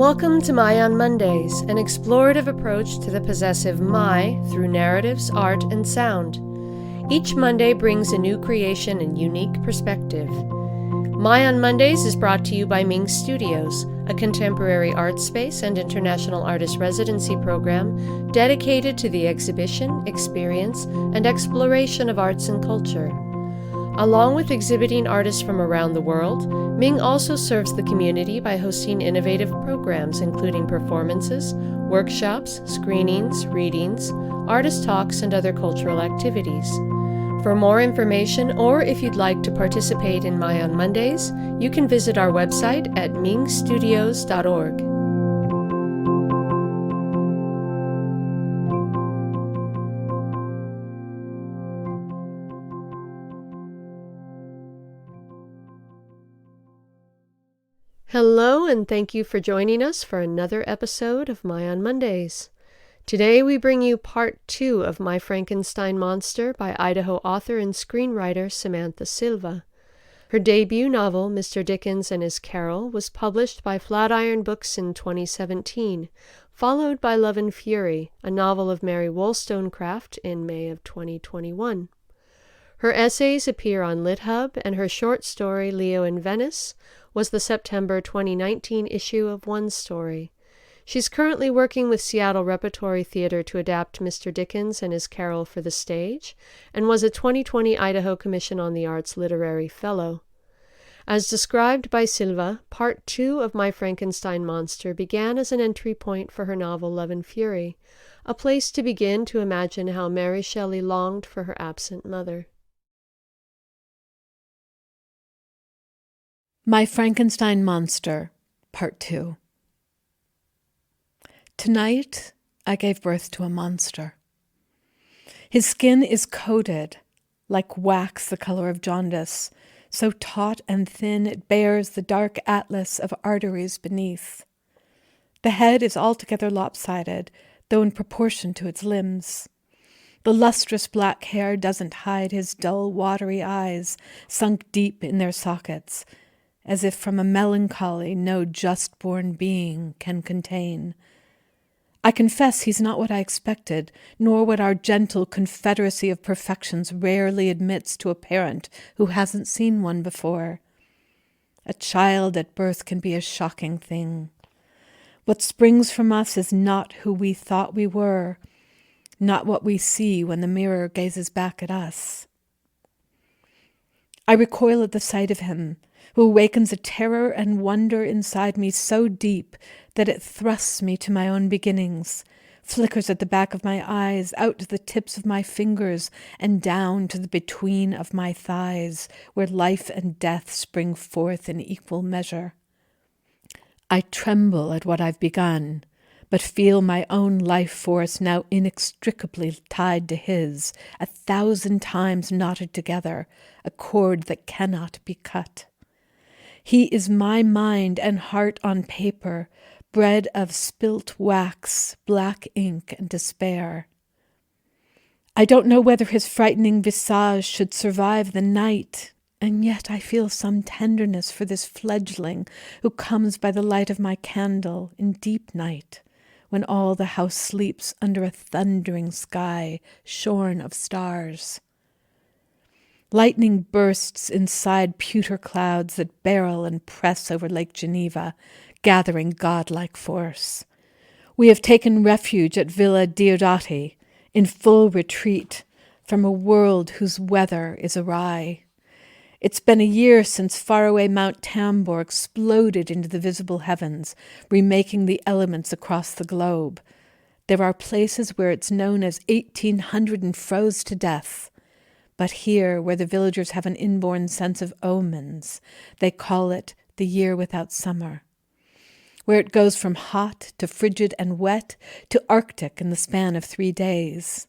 Welcome to My on Mondays, an explorative approach to the possessive my through narratives, art, and sound. Each Monday brings a new creation and unique perspective. My on Mondays is brought to you by MING Studios, a contemporary art space and international artist residency program dedicated to the exhibition, experience, and exploration of arts and culture. Along with exhibiting artists from around the world, MING also serves the community by hosting innovative programs including performances, workshops, screenings, readings, artist talks, and other cultural activities. For more information, or if you'd like to participate in My on Mondays, you can visit our website at mingstudios.org. Hello, and thank you for joining us for another episode of My on Mondays. Today we bring you part 2 of My Frankenstein Monster by Idaho author and screenwriter Samantha Silva. Her debut novel, Mr. Dickens and His Carol, was published by Flatiron Books in 2017, followed by Love and Fury, a novel of Mary Wollstonecraft, in May of 2021. Her essays appear on LitHub, and her short story, Leo in Venice, was the September 2019 issue of One Story. She's currently working with Seattle Repertory Theater to adapt Mr. Dickens and His Carol for the stage, and was a 2020 Idaho Commission on the Arts Literary Fellow. As described by Silva, Part 2 of My Frankenstein Monster began as an entry point for her novel Love and Fury, a place to begin to imagine how Mary Shelley longed for her absent mother. My Frankenstein Monster, Part 2. Tonight, I gave birth to a monster. His skin is coated, like wax the color of jaundice, so taut and thin it bears the dark atlas of arteries beneath. The head is altogether lopsided, though in proportion to its limbs. The lustrous black hair doesn't hide his dull, watery eyes, sunk deep in their sockets, as if from a melancholy no just-born being can contain. I confess he's not what I expected, nor what our gentle confederacy of perfections rarely admits to a parent who hasn't seen one before. A child at birth can be a shocking thing. What springs from us is not who we thought we were, not what we see when the mirror gazes back at us. I recoil at the sight of him, who awakens a terror and wonder inside me so deep that it thrusts me to my own beginnings, flickers at the back of my eyes, out to the tips of my fingers, and down to the between of my thighs, where life and death spring forth in equal measure. I tremble at what I've begun, but feel my own life force now inextricably tied to his, 1,000 times knotted together, a cord that cannot be cut. He is my mind and heart on paper, bred of spilt wax, black ink, and despair. I don't know whether his frightening visage should survive the night, and yet I feel some tenderness for this fledgling who comes by the light of my candle in deep night, when all the house sleeps under a thundering sky shorn of stars. Lightning bursts inside pewter clouds that barrel and press over Lake Geneva, gathering godlike force. We have taken refuge at Villa Diodati, in full retreat from a world whose weather is awry. It's been a year since faraway Mount Tambor exploded into the visible heavens, remaking the elements across the globe. There are places where it's known as 1800 and froze to death. But here, where the villagers have an inborn sense of omens, they call it the year without summer, where it goes from hot to frigid and wet to Arctic in the span of 3 days.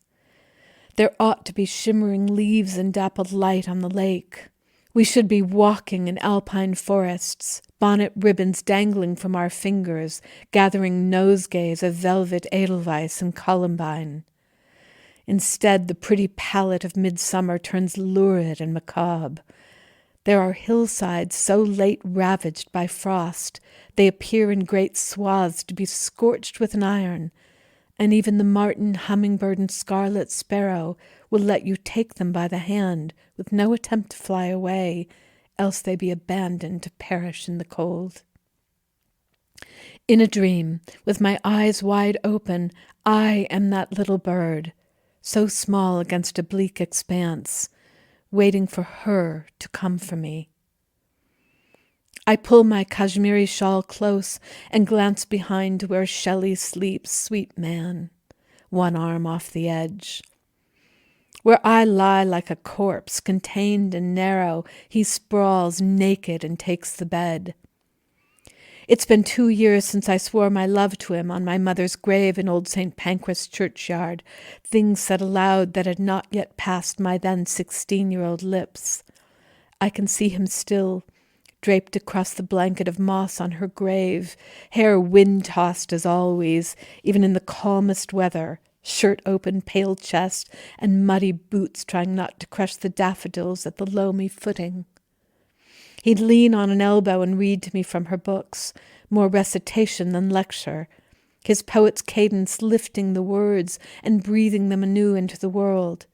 There ought to be shimmering leaves and dappled light on the lake. We should be walking in alpine forests, bonnet ribbons dangling from our fingers, gathering nosegays of velvet edelweiss and columbine. Instead, the pretty palette of midsummer turns lurid and macabre. There are hillsides so late ravaged by frost, they appear in great swaths to be scorched with an iron, and even the martin, hummingbird, and scarlet sparrow will let you take them by the hand with no attempt to fly away, else they be abandoned to perish in the cold. In a dream, with my eyes wide open, I am that little bird, so small against a bleak expanse, waiting for her to come for me. I pull my Kashmiri shawl close and glance behind to where Shelley sleeps, sweet man, one arm off the edge. Where I lie like a corpse, contained and narrow, he sprawls naked and takes the bed. It's been 2 years since I swore my love to him on my mother's grave in old St. Pancras churchyard, things said aloud that had not yet passed my then 16-year-old lips. I can see him still, draped across the blanket of moss on her grave, hair wind-tossed as always, even in the calmest weather, shirt open, pale chest, and muddy boots trying not to crush the daffodils at the loamy footing. He'd lean on an elbow and read to me from her books, more recitation than lecture, his poet's cadence lifting the words and breathing them anew into the world.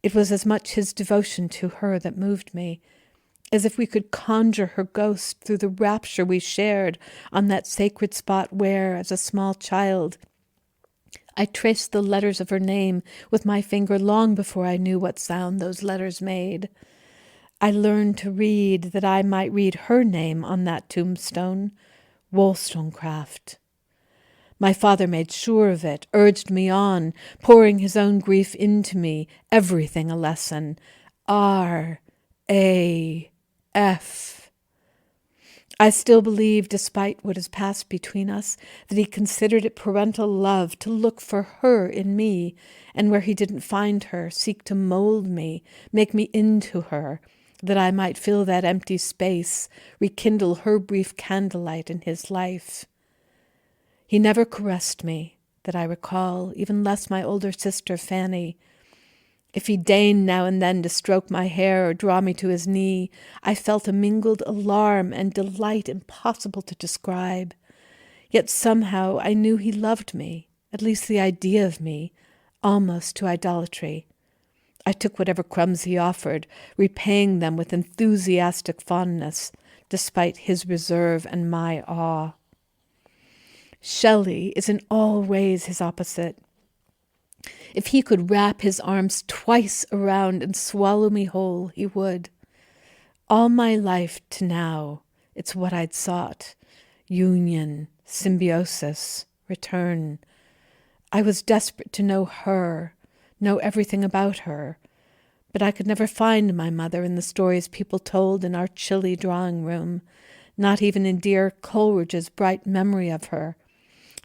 It was as much his devotion to her that moved me, as if we could conjure her ghost through the rapture we shared on that sacred spot where, as a small child, I traced the letters of her name with my finger long before I knew what sound those letters made. I learned to read that I might read her name on that tombstone, Wollstonecraft. My father made sure of it, urged me on, pouring his own grief into me, everything a lesson. R-A-F. I still believe, despite what has passed between us, that he considered it parental love to look for her in me, and where he didn't find her, seek to mold me, make me into her, that I might fill that empty space, rekindle her brief candlelight in his life. He never caressed me, that I recall, even less my older sister Fanny. If he deigned now and then to stroke my hair or draw me to his knee, I felt a mingled alarm and delight impossible to describe. Yet somehow I knew he loved me, at least the idea of me, almost to idolatry. I took whatever crumbs he offered, repaying them with enthusiastic fondness, despite his reserve and my awe. Shelley is in all ways his opposite. If he could wrap his arms twice around and swallow me whole, he would. All my life to now, it's what I'd sought. Union, symbiosis, return. I was desperate to know her, know everything about her, but I could never find my mother in the stories people told in our chilly drawing room, not even in dear Coleridge's bright memory of her,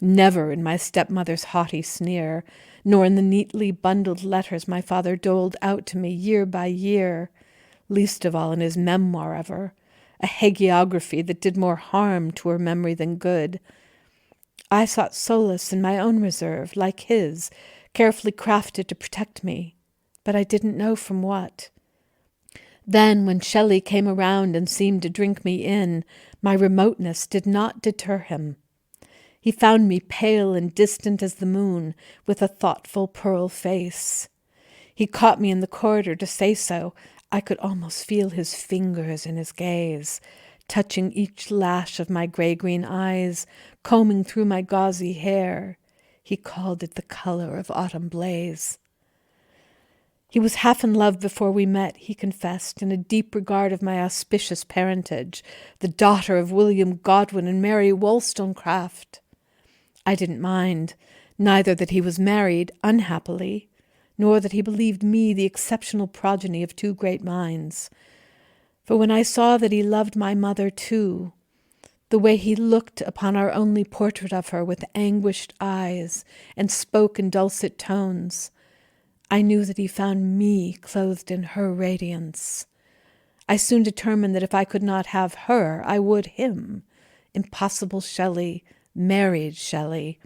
never in my stepmother's haughty sneer, nor in the neatly bundled letters my father doled out to me year by year, least of all in his memoir of her, a hagiography that did more harm to her memory than good. I sought solace in my own reserve, like his, carefully crafted to protect me, but I didn't know from what. Then, when Shelley came around and seemed to drink me in, my remoteness did not deter him. He found me pale and distant as the moon, with a thoughtful pearl face. He caught me in the corridor to say so. I could almost feel his fingers in his gaze, touching each lash of my gray-green eyes, combing through my gauzy hair. He called it the color of autumn blaze. He was half in love before we met, he confessed, in a deep regard of my auspicious parentage, the daughter of William Godwin and Mary Wollstonecraft. I didn't mind, neither that he was married, unhappily, nor that he believed me the exceptional progeny of two great minds. For when I saw that he loved my mother too, the way he looked upon our only portrait of her with anguished eyes and spoke in dulcet tones, I knew that he found me clothed in her radiance. I soon determined that if I could not have her, I would him. Impossible Shelley, married Shelley,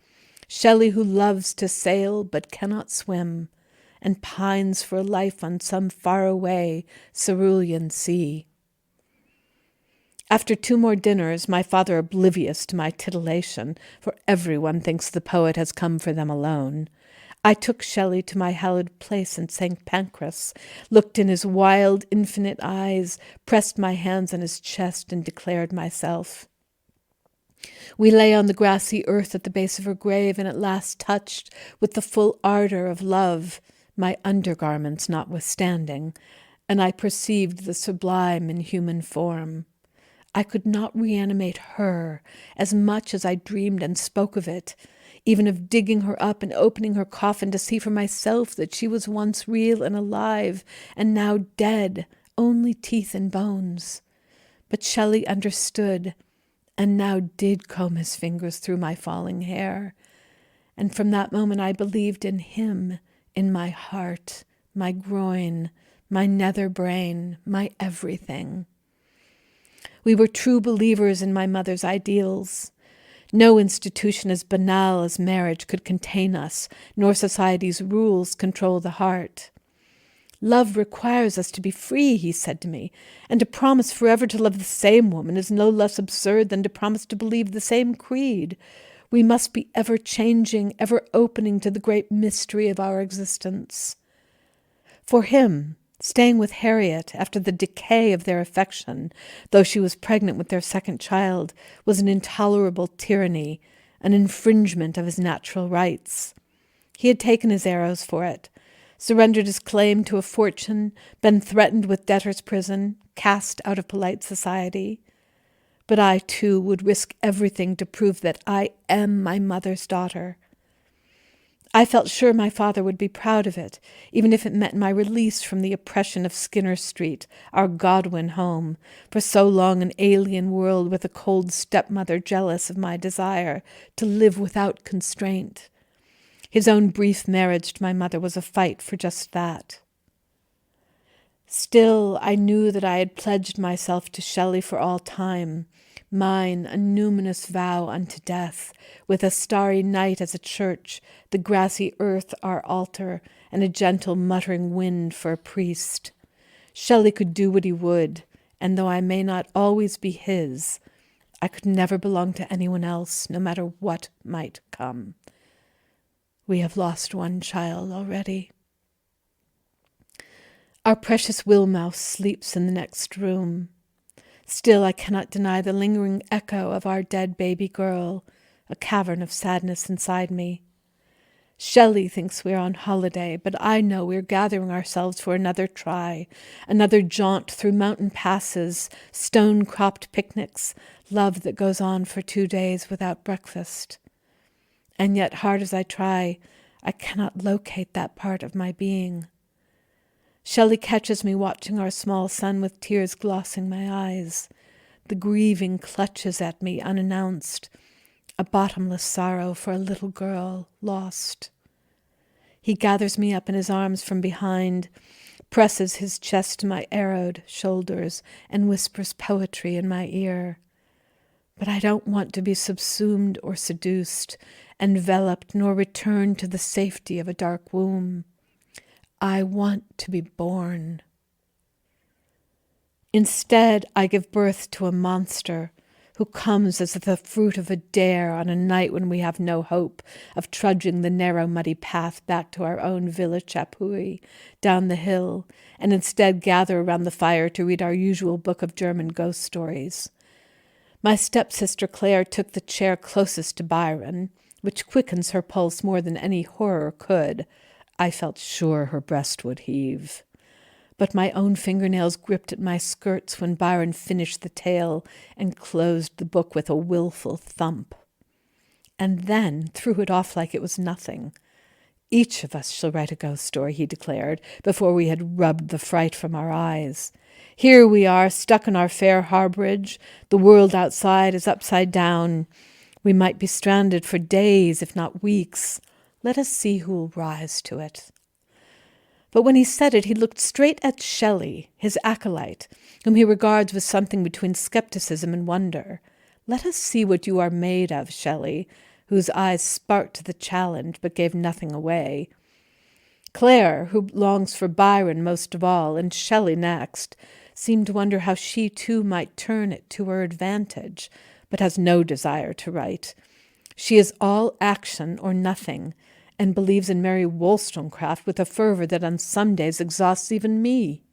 Shelley who loves to sail but cannot swim, and pines for a life on some faraway cerulean sea. After 2 more dinners, my father oblivious to my titillation, for everyone thinks the poet has come for them alone, I took Shelley to my hallowed place in St. Pancras, looked in his wild, infinite eyes, pressed my hands on his chest, and declared myself. We lay on the grassy earth at the base of her grave, and at last touched, with the full ardor of love, my undergarments notwithstanding, and I perceived the sublime in human form. I could not reanimate her as much as I dreamed and spoke of it, even of digging her up and opening her coffin to see for myself that she was once real and alive, and now dead, only teeth and bones. But Shelley understood, and now did comb his fingers through my falling hair, and from that moment I believed in him, in my heart, my groin, my nether brain, my everything. We were true believers in my mother's ideals. No institution as banal as marriage could contain us, nor society's rules control the heart. Love requires us to be free, he said to me, and to promise forever to love the same woman is no less absurd than to promise to believe the same creed. We must be ever changing, ever opening to the great mystery of our existence. For him, staying with Harriet after the decay of their affection, though she was pregnant with their second child, was an intolerable tyranny, an infringement of his natural rights. He had taken his arrows for it, surrendered his claim to a fortune, been threatened with debtor's prison, cast out of polite society. But I, too, would risk everything to prove that I am my mother's daughter. I felt sure my father would be proud of it, even if it meant my release from the oppression of Skinner Street, our Godwin home, for so long an alien world with a cold stepmother jealous of my desire to live without constraint. His own brief marriage to my mother was a fight for just that. Still, I knew that I had pledged myself to Shelley for all time, mine a numinous vow unto death, with a starry night as a church, the grassy earth our altar, and a gentle muttering wind for a priest. Shelley could do what he would, and though I may not always be his, I could never belong to anyone else, no matter what might come. We have lost one child already. Our precious Wilmouse sleeps in the next room. Still, I cannot deny the lingering echo of our dead baby girl, a cavern of sadness inside me. Shelley thinks we are on holiday, but I know we are gathering ourselves for another try, another jaunt through mountain passes, stone-cropped picnics, love that goes on for 2 days without breakfast. And yet, hard as I try, I cannot locate that part of my being. Shelley catches me watching our small son with tears glossing my eyes. The grieving clutches at me unannounced, a bottomless sorrow for a little girl lost. He gathers me up in his arms from behind, presses his chest to my arrowed shoulders, and whispers poetry in my ear. But I don't want to be subsumed or seduced, enveloped, nor return to the safety of a dark womb. I want to be born. Instead, I give birth to a monster who comes as the fruit of a dare on a night when we have no hope of trudging the narrow, muddy path back to our own Villa Chapuis down the hill, and instead gather around the fire to read our usual book of German ghost stories. My stepsister Claire took the chair closest to Byron, which quickens her pulse more than any horror could. I felt sure her breast would heave. But my own fingernails gripped at my skirts when Byron finished the tale and closed the book with a willful thump. And then threw it off like it was nothing. Each of us shall write a ghost story, he declared, before we had rubbed the fright from our eyes. Here we are, stuck in our fair harborage. The world outside is upside down. We might be stranded for days, if not weeks. Let us see who will rise to it. But when he said it, he looked straight at Shelley, his acolyte, whom he regards with something between skepticism and wonder. Let us see what you are made of, Shelley, whose eyes sparked the challenge but gave nothing away. Claire, who longs for Byron most of all, and Shelley next, seem to wonder how she too might turn it to her advantage, but has no desire to write. She is all action or nothing, and believes in Mary Wollstonecraft with a fervor that on some days exhausts even me.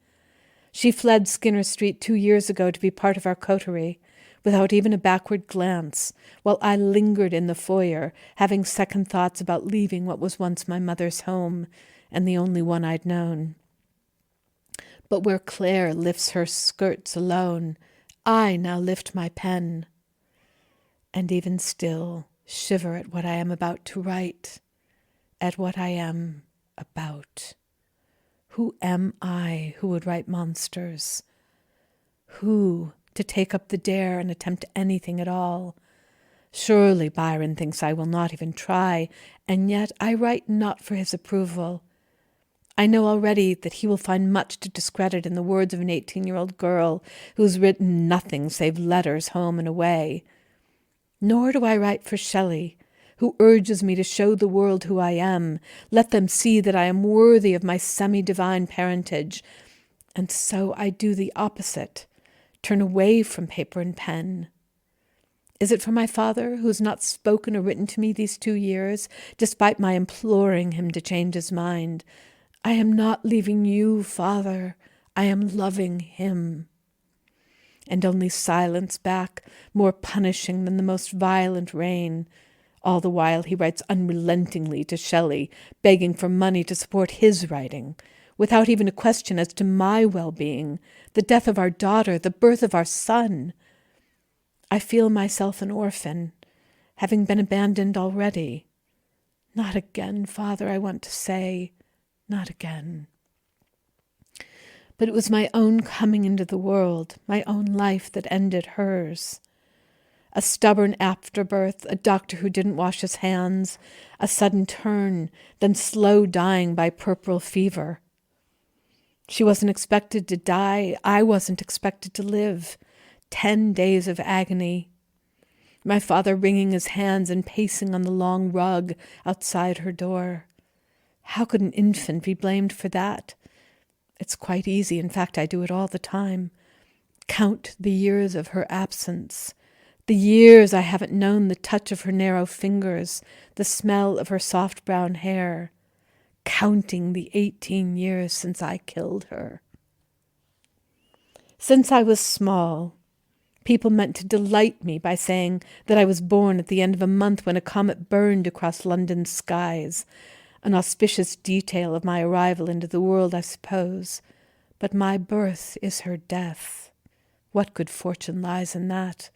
She fled Skinner Street 2 years ago to be part of our coterie, without even a backward glance, while I lingered in the foyer, having second thoughts about leaving what was once my mother's home, and the only one I'd known. But where Claire lifts her skirts alone, I now lift my pen, and even still shiver at what I am about to write, at what I am about. Who am I who would write monsters? Who to take up the dare and attempt anything at all? Surely Byron thinks I will not even try, and yet I write not for his approval. I know already that he will find much to discredit in the words of an 18-year-old girl who's written nothing save letters home and away. Nor do I write for Shelley, who urges me to show the world who I am, let them see that I am worthy of my semi-divine parentage, and so I do the opposite, turn away from paper and pen. Is it for my father, who has not spoken or written to me these 2 years, despite my imploring him to change his mind? I am not leaving you, Father. I am loving him. And only silence back, more punishing than the most violent rain. All the while he writes unrelentingly to Shelley, begging for money to support his writing, without even a question as to my well-being, the death of our daughter, the birth of our son. I feel myself an orphan, having been abandoned already. Not again, Father, I want to say, not again. But it was my own coming into the world, my own life that ended hers. A stubborn afterbirth, a doctor who didn't wash his hands, a sudden turn, then slow dying by puerperal fever. She wasn't expected to die. I wasn't expected to live. 10 days of agony. My father wringing his hands and pacing on the long rug outside her door. How could an infant be blamed for that? It's quite easy. In fact, I do it all the time. Count the years of her absence. The years I haven't known the touch of her narrow fingers, the smell of her soft brown hair. Counting the 18 years since I killed her. Since I was small, people meant to delight me by saying that I was born at the end of a month when a comet burned across London's skies, an auspicious detail of my arrival into the world, I suppose. But my birth is her death. What good fortune lies in that?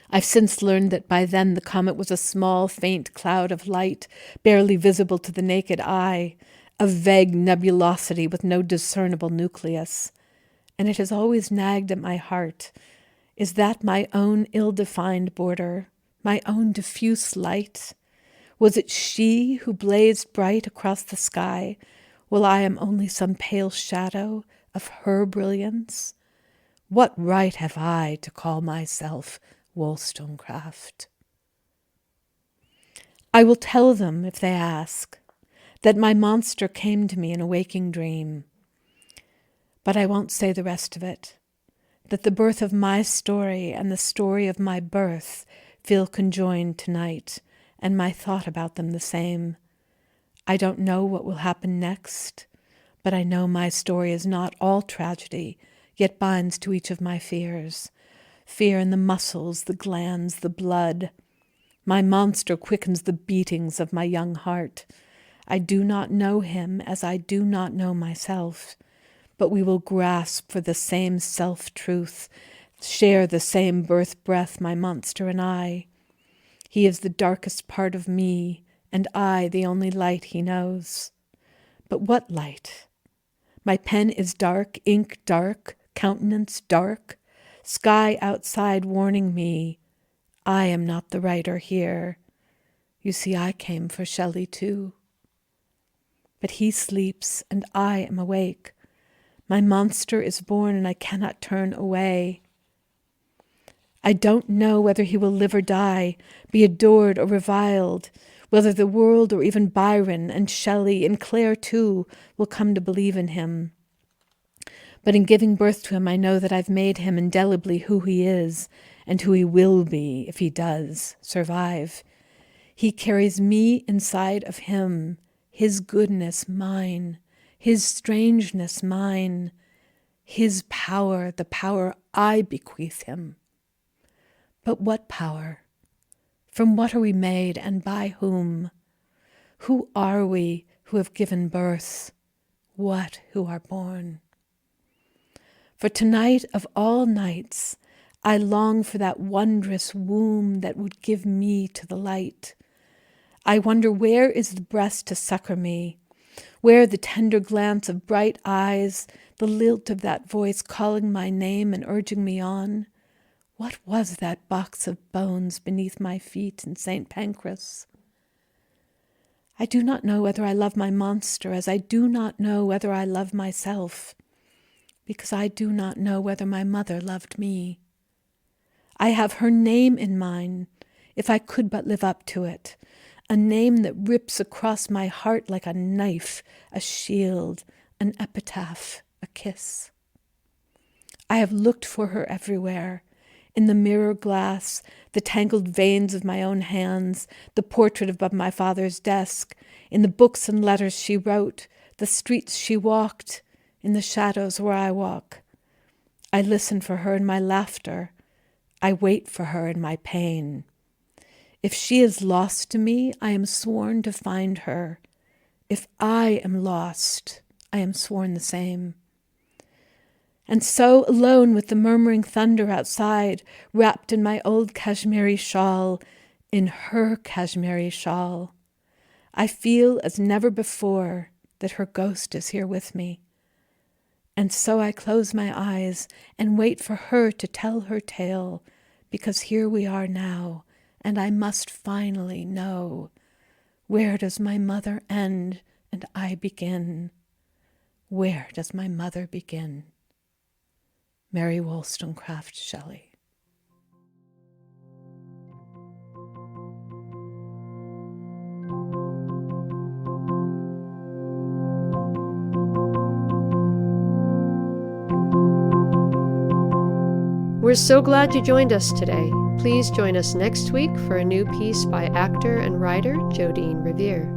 I've since learned that by then the comet was a small, faint cloud of light, barely visible to the naked eye, a vague nebulosity with no discernible nucleus. And it has always nagged at my heart. Is that my own ill-defined border, my own diffuse light? Was it she who blazed bright across the sky, while I am only some pale shadow of her brilliance? What right have I to call myself Wollstonecraft? I will tell them, if they ask, that my monster came to me in a waking dream. But I won't say the rest of it, that the birth of my story and the story of my birth feel conjoined tonight, and my thought about them the same. I don't know what will happen next, but I know my story is not all tragedy, yet binds to each of my fears. Fear in the muscles, the glands, the blood. My monster quickens the beatings of my young heart. I do not know him as I do not know myself, but we will grasp for the same self-truth, share the same birth breath, my monster and I. He is the darkest part of me, and I the only light he knows. But what light? My pen is dark, ink dark, countenance dark, sky outside warning me, I am not the writer here. You see, I came for Shelley too. But he sleeps, and I am awake. My monster is born, and I cannot turn away. I don't know whether he will live or die, be adored or reviled, whether the world or even Byron and Shelley and Claire too will come to believe in him. But in giving birth to him, I know that I've made him indelibly who he is and who he will be if he does survive. He carries me inside of him, his goodness mine, his strangeness mine, his power, the power I bequeath him. But what power? From what are we made, and by whom? Who are we who have given birth? What who are born? For tonight of all nights, I long for that wondrous womb that would give me to the light. I wonder where is the breast to succor me, where the tender glance of bright eyes, the lilt of that voice calling my name and urging me on. What was that box of bones beneath my feet in St. Pancras? I do not know whether I love my monster as I do not know whether I love myself, because I do not know whether my mother loved me. I have her name in mind, if I could but live up to it, a name that rips across my heart like a knife, a shield, an epitaph, a kiss. I have looked for her everywhere, in the mirror glass, the tangled veins of my own hands, the portrait above my father's desk, in the books and letters she wrote, the streets she walked, in the shadows where I walk. I listen for her in my laughter. I wait for her in my pain. If she is lost to me, I am sworn to find her. If I am lost, I am sworn the same. And so, alone with the murmuring thunder outside, wrapped in my old cashmere shawl, in her cashmere shawl, I feel as never before that her ghost is here with me. And so I close my eyes and wait for her to tell her tale, because here we are now, and I must finally know, where does my mother end and I begin? Where does my mother begin? Mary Wollstonecraft Shelley. We're so glad you joined us today. Please join us next week for a new piece by actor and writer Jodine Revere.